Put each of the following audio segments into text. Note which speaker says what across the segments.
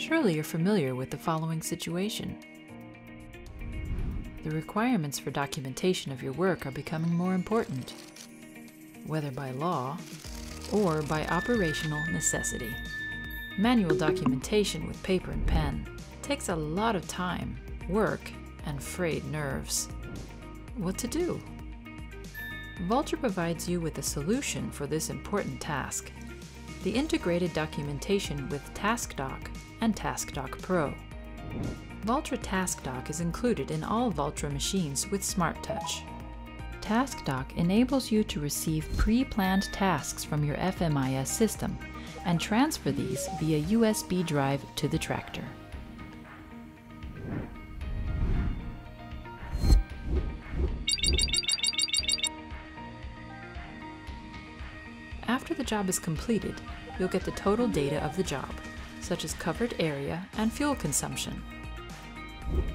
Speaker 1: Surely you're familiar with the following situation. The requirements for documentation of your work are becoming more important, whether by law or by operational necessity. Manual documentation with paper and pen takes a lot of time, work, and frayed nerves. What to do? Valtra provides you with a solution for this important task: the integrated documentation with TaskDoc and TaskDoc Pro. Valtra TaskDoc is included in all Valtra machines with SmartTouch. TaskDoc enables you to receive pre-planned tasks from your FMIS system and transfer these via USB drive to the tractor. After the job is completed, you'll get the total data of the job, such as covered area and fuel consumption.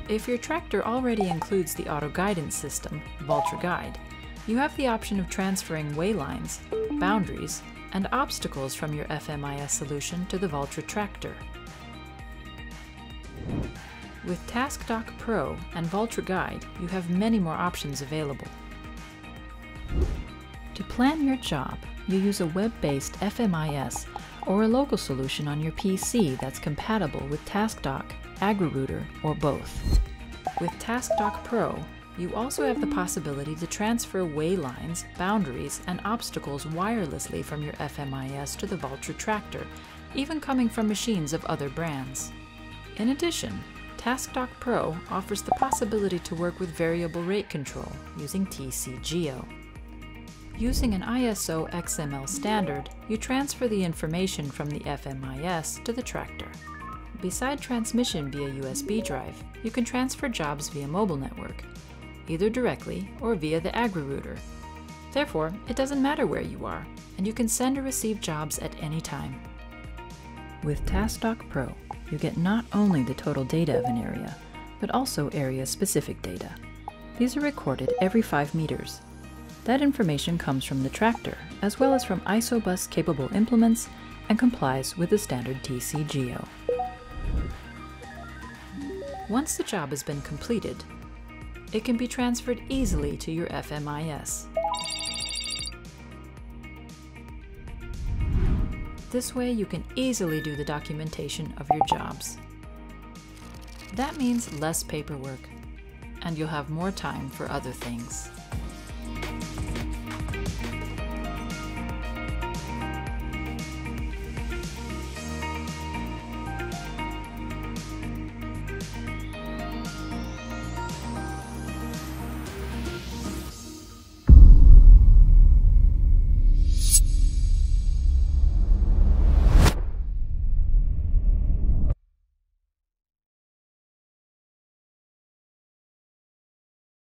Speaker 1: If your tractor already includes the auto guidance system, Valtra Guide, you have the option of transferring waylines, boundaries, and obstacles from your FMIS solution to the Valtra tractor. With TaskDoc Pro and Valtra Guide, you have many more options available. To plan your job, you use a web-based FMIS or a local solution on your PC that's compatible with TaskDoc, AgriRouter, or both. With TaskDoc Pro, you also have the possibility to transfer waylines, boundaries, and obstacles wirelessly from your FMIS to the Valtra tractor, even coming from machines of other brands. In addition, TaskDoc Pro offers the possibility to work with variable rate control using TCGeo. Using an ISO XML standard, you transfer the information from the FMIS to the tractor. Beside transmission via USB drive, you can transfer jobs via mobile network, either directly or via the AgriRouter. Therefore, it doesn't matter where you are, and you can send or receive jobs at any time. With TaskDoc Pro, you get not only the total data of an area, but also area-specific data. These are recorded every 5 meters. That information comes from the tractor, as well as from ISOBUS-capable implements, and complies with the standard TCGeo. Once the job has been completed, it can be transferred easily to your FMIS. This way you can easily do the documentation of your jobs. That means less paperwork, and you'll have more time for other things.